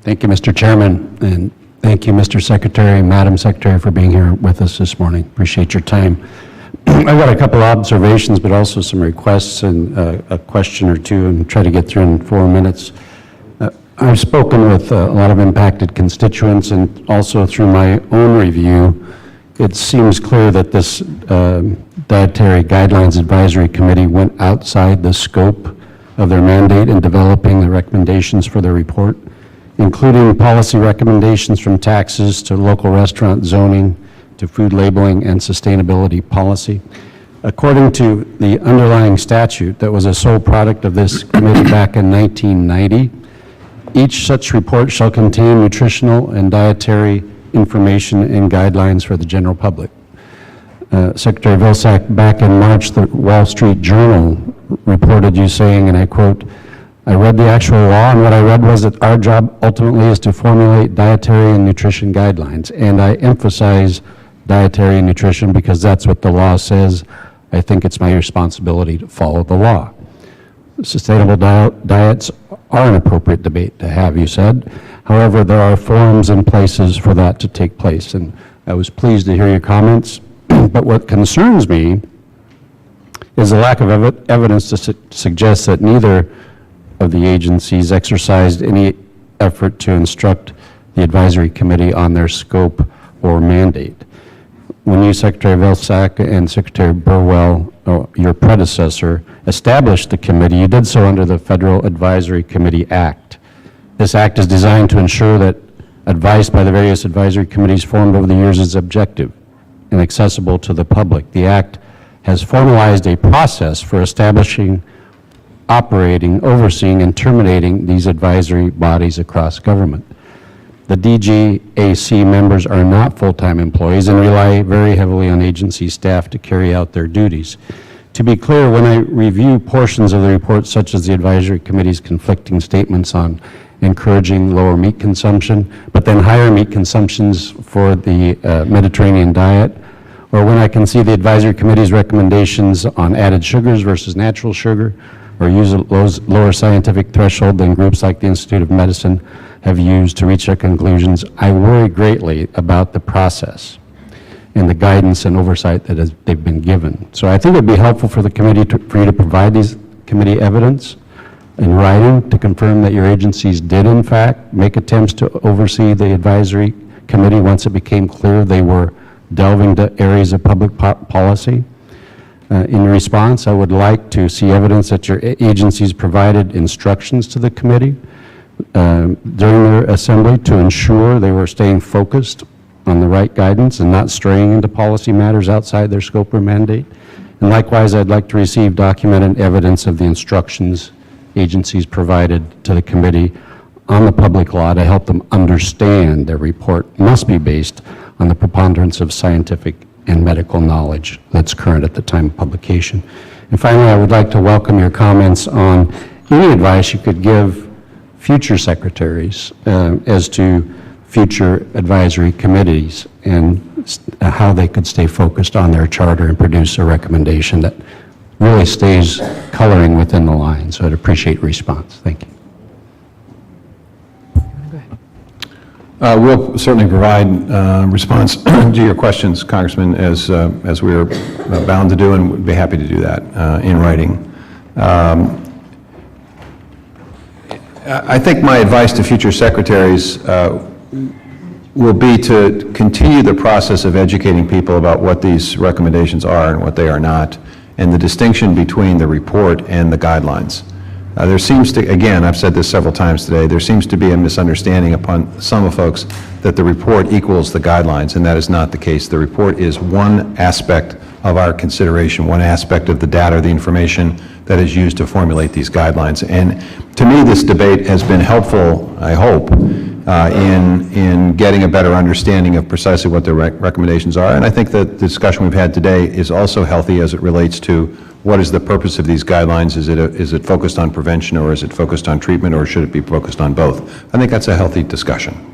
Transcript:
Thank you, Mr. Chairman, and thank you, Mr. Secretary, Madam Secretary, for being here with us this morning. Appreciate your time. I've got a couple observations, but also some requests and a question or two, and try to get through in 4 minutes. I've spoken with a lot of impacted constituents, and also through my own review, it seems clear that this Dietary Guidelines Advisory Committee went outside the scope of their mandate in developing the recommendations for the report, including policy recommendations from taxes to local restaurant zoning to food labeling and sustainability policy. According to the underlying statute that was a sole product of this committee back in 1990, each such report shall contain nutritional and dietary information and guidelines for the general public. Secretary Vilsack, back in March, the Wall Street Journal reported you saying, and I quote, "I read the actual law, and what I read was that our job ultimately is to formulate dietary and nutrition guidelines, and I emphasize dietary and nutrition because that's what the law says. I think it's my responsibility to follow the law." Sustainable diets are an appropriate debate to have, you said. However, there are forums and places for that to take place, and I was pleased to hear your comments. But what concerns me is the lack of evidence to suggest that neither of the agencies exercised any effort to instruct the advisory committee on their scope or mandate. When you, Secretary Vilsack, and Secretary Burwell, your predecessor, established the committee, you did so under the Federal Advisory Committee Act. This act is designed to ensure that advice by the various advisory committees formed over the years is objective and accessible to the public. The act has formalized a process for establishing, operating, overseeing, and terminating these advisory bodies across government. The DGAC members are not full-time employees and rely very heavily on agency staff to carry out their duties. To be clear, when I review portions of the report, such as the advisory committee's conflicting statements on encouraging lower meat consumption, but then higher meat consumptions for the Mediterranean diet, or when I can see the advisory committee's recommendations on added sugars versus natural sugar, or use a lower scientific threshold than groups like the Institute of Medicine have used to reach their conclusions, I worry greatly about the process and the guidance and oversight that they've been given. So I think it would be helpful for the committee for you to provide these committee evidence in writing to confirm that your agencies did in fact make attempts to oversee the advisory committee once it became clear they were delving into areas of public policy. In response, I would like to see evidence that your agencies provided instructions to the committee during their assembly to ensure they were staying focused on the right guidance and not straying into policy matters outside their scope or mandate. And likewise, I'd like to receive documented evidence of the instructions agencies provided to the committee on the public law to help them understand their report must be based on the preponderance of scientific and medical knowledge that's current at the time of publication. And finally, I would like to welcome your comments on any advice you could give future secretaries as to future advisory committees and how they could stay focused on their charter and produce a recommendation that really stays coloring within the line. So I'd appreciate response. Thank you. We'll certainly provide response to your questions, Congressman, as we are bound to do, and would be happy to do that in writing. I think my advice to future secretaries will be to continue the process of educating people about what these recommendations are and what they are not, and the distinction between the report and the guidelines. There seems to, again, I've said this several times today, there seems to be a misunderstanding upon some of folks that the report equals the guidelines, and that is not the case. The report is one aspect of our consideration, one aspect of the data, the information that is used to formulate these guidelines. And to me, this debate has been helpful, I hope, in getting a better understanding of precisely what the recommendations are. And I think that the discussion we've had today is also healthy as it relates to what is the purpose of these guidelines. Is it focused on prevention, or is it focused on treatment, or should it be focused on both? I think that's a healthy discussion.